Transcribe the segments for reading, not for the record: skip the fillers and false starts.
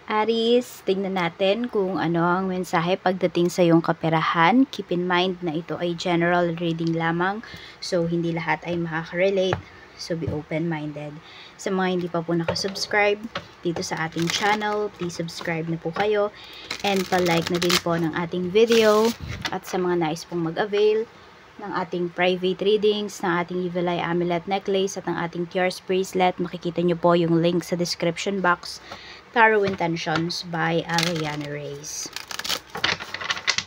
Aries, tingnan natin kung ano ang mensahe pagdating sa iyong kaperahan. Keep in mind na ito ay general reading lamang. So, hindi lahat ay makaka-relate. So, be open-minded. Sa mga hindi pa po nakasubscribe dito sa ating channel, please subscribe na po kayo. And pa-like na din po ng ating video. At sa mga nais pong mag-avail ng ating private readings, ng ating Evil Eye Amulet Necklace at ng ating Tears Bracelet, makikita nyo po yung link sa description box. Tarot Intentions by Aliana Reyes.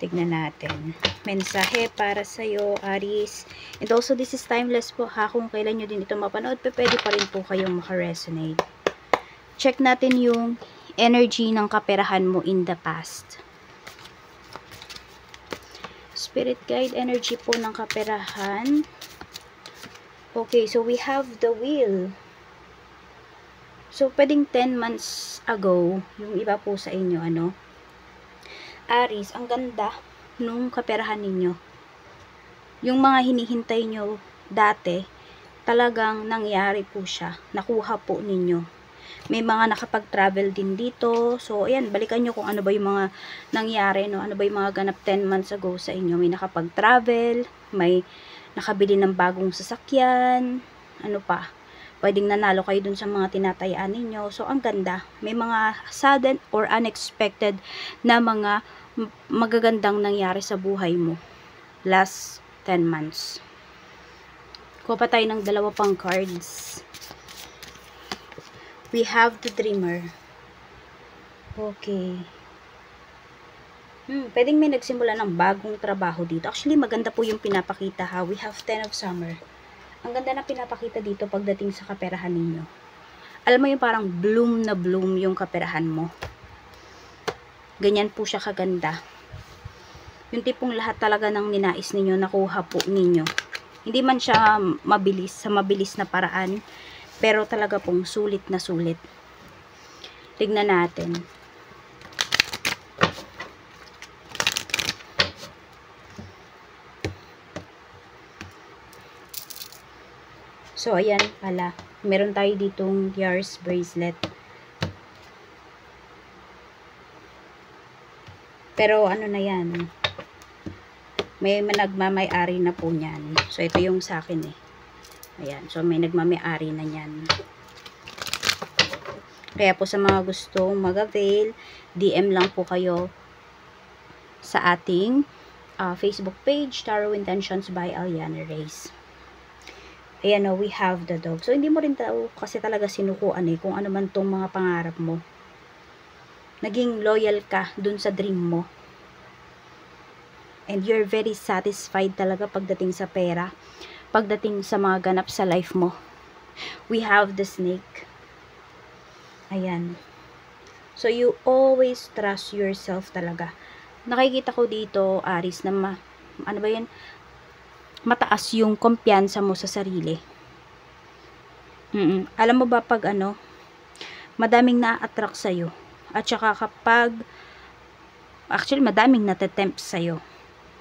Tignan natin. Mensahe para sa'yo, Aries. And also, this is timeless po ha. Kung kailan nyo din ito mapanood, pwede pa rin po kayong makaresonate. Check natin yung energy ng kaperahan mo in the past. Spirit guide energy po ng kaperahan. Okay, so we have the Wheel. So, pwedeng 10 months ago, yung iba po sa inyo, Aries, ang ganda nung kaperahan ninyo. Yung mga hinihintay nyo dati, talagang nangyari po siya. Nakuha po ninyo. May mga nakapag-travel din dito. So, ayan, balikan nyo kung ano ba yung mga nangyari, no? Ano ba yung mga ganap 10 months ago sa inyo. May nakapag-travel, may nakabili ng bagong sasakyan, ano pa. Pwedeng nanalo kayo dun sa mga tinatayaan ninyo. So, ang ganda. May mga sudden or unexpected na mga magagandang nangyari sa buhay mo. Last 10 months. Kuha pa tayo ng dalawa pang cards. We have the Dreamer. Okay. Pwedeng may nagsimula ng bagong trabaho dito. Actually, maganda po yung pinapakita ha. We have 10 of Summer. Ang ganda na pinapakita dito pagdating sa kaperahan ninyo. Alam mo yung parang bloom na bloom yung kaperahan mo. Ganyan po siya kaganda. Yung tipong lahat talaga ng ninais ninyo, nakuha po ninyo. Hindi man siya mabilis, sa mabilis na paraan, pero talaga pong sulit na sulit. Tignan natin. So, ayan pala. Meron tayo ditong Tears Bracelet. Pero, ano na yan? May nagmamay-ari na po niyan. So, ito yung sa akin eh. Ayan. So, may nagmamay-ari na niyan. Kaya po sa mga gustong mag-avail, DM lang po kayo sa ating Facebook page, Tarot Intentions by Aliana Reyes. Ayan o, we have the dog. So, hindi mo rin kasi talaga sinukuan eh, kung ano man tong mga pangarap mo. Naging loyal ka dun sa dream mo. And you're very satisfied talaga pagdating sa pera. Pagdating sa mga ganap sa life mo. We have the Snake. Ayan. So, you always trust yourself talaga. Nakikita ko dito, Aries, na ano ba yan? Mataas yung kumpiyansa mo sa sarili. Alam mo ba pag madaming na-attract sa'yo. At saka kapag, actually madaming natatempt sa'yo.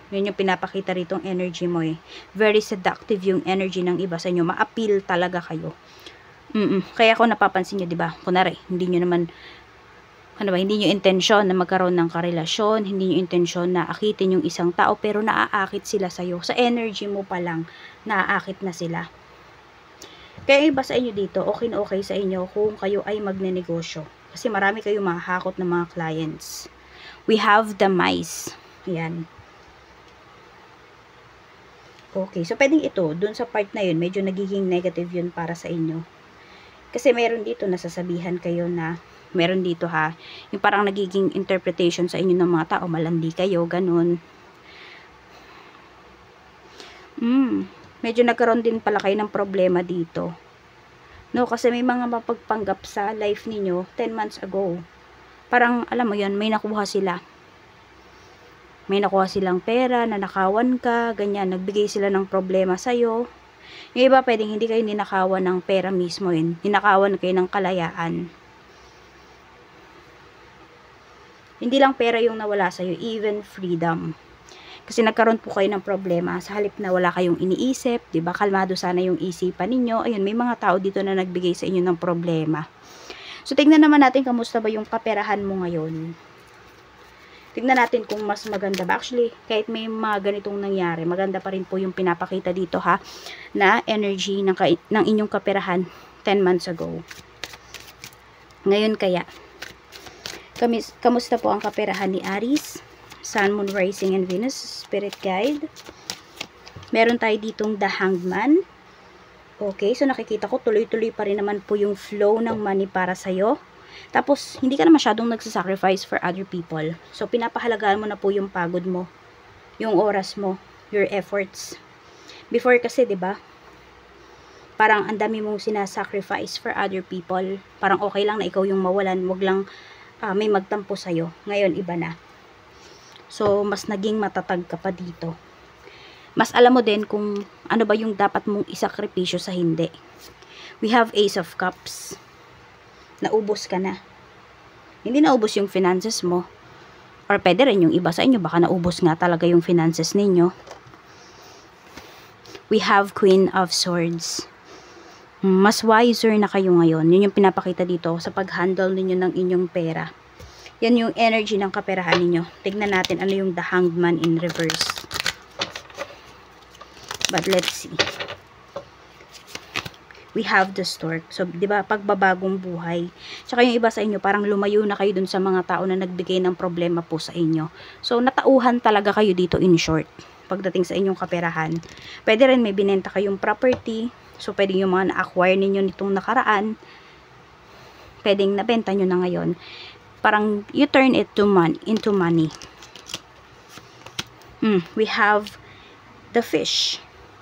Yun yung pinapakita ritong energy mo eh. Very seductive yung energy ng iba sa inyo. Ma-appeal talaga kayo. Kaya ako napapansin nyo, diba? Kunwari, hindi nyo naman hindi nyo intensyon na magkaroon ng karelasyon, hindi nyo intensyon na akitin yung isang tao, pero naaakit sila sa'yo. Sa energy mo pa lang, naaakit na sila. Kaya iba sa inyo dito, okay na okay sa inyo kung kayo ay magnenegosyo. Kasi marami kayong mahahakot ng mga clients. We have the Mice. Ayan. Okay, so pwedeng ito, dun sa part na yun, medyo nagiging negative yun para sa inyo. Kasi meron dito, nasasabihan kayo na meron dito ha, yung parang nagiging interpretation sa inyo ng mga tao, malandi kayo, ganun. Medyo nagkaroon din pala kayo ng problema dito. No, kasi may mga mapagpanggap sa life ninyo 10 months ago. Parang, alam mo yun, may nakuha sila. May nakuha silang pera, nanakawan ka, ganyan, nagbigay sila ng problema sa'yo. Yung iba, pwedeng hindi kayo ninakawan ng pera mismo yun. Ninakawan kayo ng kalayaan. Hindi lang pera yung nawala sa'yo, even freedom. Kasi nagkaroon po kayo ng problema. Sa halip na wala kayong iniisip, diba? Kalmado sana yung isipan ninyo. Ayun, may mga tao dito na nagbigay sa inyo ng problema. So, tignan naman natin kamusta ba yung kaperahan mo ngayon. Tignan natin kung mas maganda ba. Actually, kahit may mga ganitong nangyari, maganda pa rin po yung pinapakita dito ha, na energy ng inyong kaperahan 10 months ago. Ngayon kaya, kamusta po ang kaperahan ni Aries, Sun, Moon, Rising, and Venus, Spirit Guide. Meron tayo ditong The Hanged. Okay, so nakikita ko tuloy-tuloy pa rin naman po yung flow ng money para sa'yo. Tapos, hindi ka na masyadong nagsasacrifice for other people. So, pinapahalagaan mo na po yung pagod mo, yung oras mo, your efforts. Before kasi, 'di ba? Parang ang dami mong sinasacrifice for other people. Parang okay lang na ikaw yung mawalan, wag lang may magtampo sa'yo. Ngayon, iba na. So, mas naging matatag ka pa dito. Mas alam mo din kung ano ba yung dapat mong isakripisyo sa hindi. We have Ace of Cups. Naubos ka na. Hindi naubos yung finances mo. Or pwede rin yung iba sa inyo, baka naubos nga talaga yung finances ninyo. We have Queen of Swords. Mas wiser na kayo ngayon. Yun yung pinapakita dito sa pag-handle ninyo ng inyong pera. Yan yung energy ng kaperahan ninyo. Tignan natin ano yung The Hanged Man in reverse. But let's see. We have the Stork. So, di ba, pagbabagong buhay. Tsaka yung iba sa inyo, parang lumayo na kayo dun sa mga tao na nagbigay ng problema po sa inyo. So, natauhan talaga kayo dito in short. Pagdating sa inyong kaperahan. Pwede rin may binenta kayong property. So, pwede yung mga na-acquire ninyo nitong nakaraan. Pwedeng nabenta nyo na ngayon. Parang, you turn it into money. We have the Fish.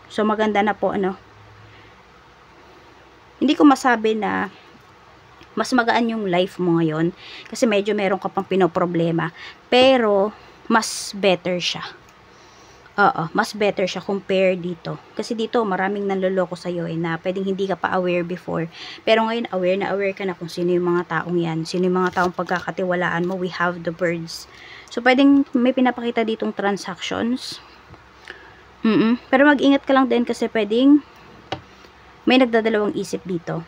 So, maganda na po, ano. Hindi ko masabi na mas magaan yung life mo ngayon. Kasi medyo meron ka pang pinoproblema. Pero, mas better siya. Oo, mas better siya compare dito. Kasi dito, maraming nanloloko sa'yo na pwedeng hindi ka pa aware before. Pero ngayon, aware ka na kung sino yung mga taong yan. Sino yung mga taong pagkakatiwalaan mo. We have the Birds. So, pwedeng may pinapakita ditong transactions. Pero mag-ingat ka lang din kasi pwedeng may nagdadalawang isip dito.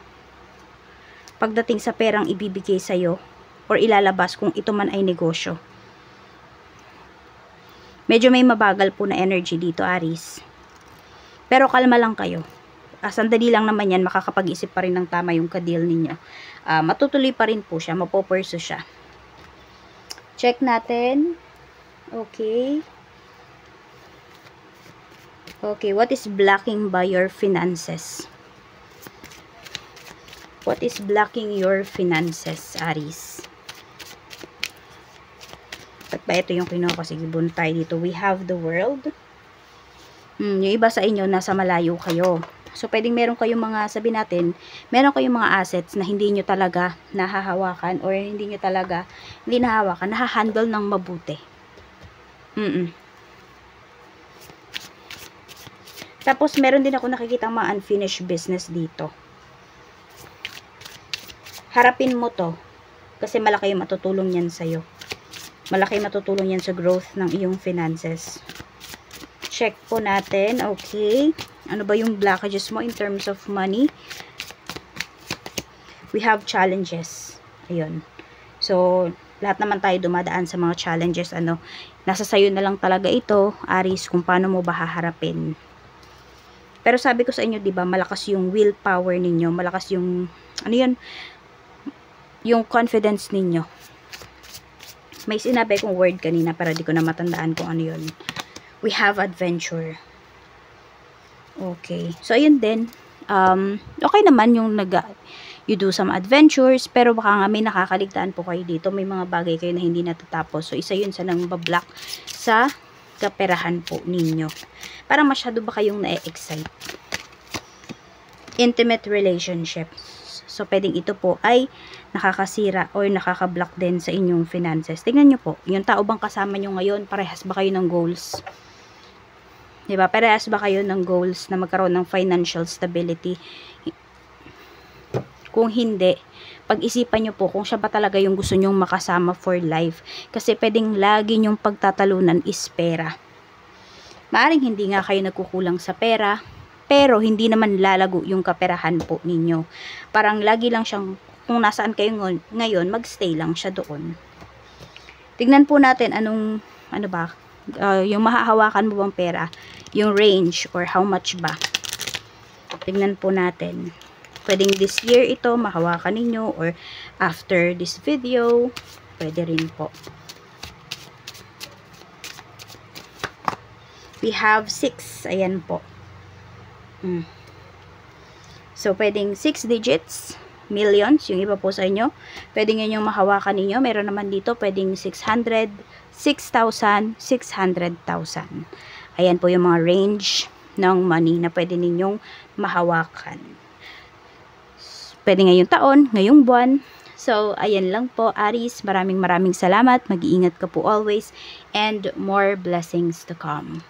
Pagdating sa perang ibibigay sa'yo or ilalabas kung ito man ay negosyo. Medyo may mabagal po na energy dito, Aries. Pero kalma lang kayo. Sandali lang naman yan, makakapag-isip pa rin ng tama yung ka-deal ninyo. Matutuloy pa rin po siya, mapoperso siya. Check natin. Okay. Okay, what is blocking by your finances? What is blocking your finances, Aries? At ba ito yung kinuha ko? Sige, bunod tayo dito. We have the World. Yung iba sa inyo, nasa malayo kayo. So, pwedeng meron kayong mga, sabi natin, meron kayong mga assets na hindi nyo talaga nahahawakan or hindi nyo talaga, hindi nahahawakan, nahahandle ng mabuti. Tapos, meron din ako nakikita mga unfinished business dito. Harapin mo to. Kasi malaki yung matutulong yan sa'yo. Malaki yung matutulong yan sa growth ng iyong finances. Check po natin. Okay. Ano ba yung blockages mo in terms of money? We have challenges. Ayun. So, lahat naman tayo dumadaan sa mga challenges. Nasa sayo na lang talaga ito, Aries, kung paano mo ba haharapin. Pero sabi ko sa inyo, 'di ba, malakas yung willpower ninyo, malakas yung yung confidence ninyo. May sinabi kong word kanina pero di ko na matandaan kung ano 'yun. We have adventure. Okay. So ayun din. Okay naman yung you do some adventures, pero baka nga may nakakaligtaan po kayo dito. May mga bagay kayo na hindi natatapos. So isa 'yun sa nang bablock sa kaperahan po ninyo. Parang masyado ba kayong na-excite? Intimate relationships. So, pwedeng ito po ay nakakasira or nakakablock din sa inyong finances. Tingnan nyo po, yung tao bang kasama nyo ngayon, parehas ba kayo ng goals? Diba? Parehas ba kayo ng goals na magkaroon ng financial stability? Kung hindi, pag-isipan nyo po kung siya ba talaga yung gusto nyong makasama for life. Kasi pwedeng lagi nyong pagtatalunan is pera. Maaring hindi nga kayo nagkukulang sa pera, pero hindi naman lalago yung kaperahan po ninyo. Parang lagi lang siyang kung nasaan kayo ngayon, magstay lang siya doon. Tignan po natin ano ba, yung mahahawakan mo bang pera, yung range or how much ba. Tignan po natin. Pwedeng this year ito, mahawakan ninyo, or after this video, pwede rin po. We have 6. Ayan po. So, pwedeng 6 digits, millions, yung iba po sa inyo. Pwedeng yun yung mahawakan ninyo. Meron naman dito, pwedeng 600, 6,000, 600,000. Ayan po yung mga range ng money na pwede ninyong mahawakan. Pwede ngayong taon, ngayong buwan. So, ayan lang po, Aries. Maraming salamat. Mag-iingat ka po always. And more blessings to come.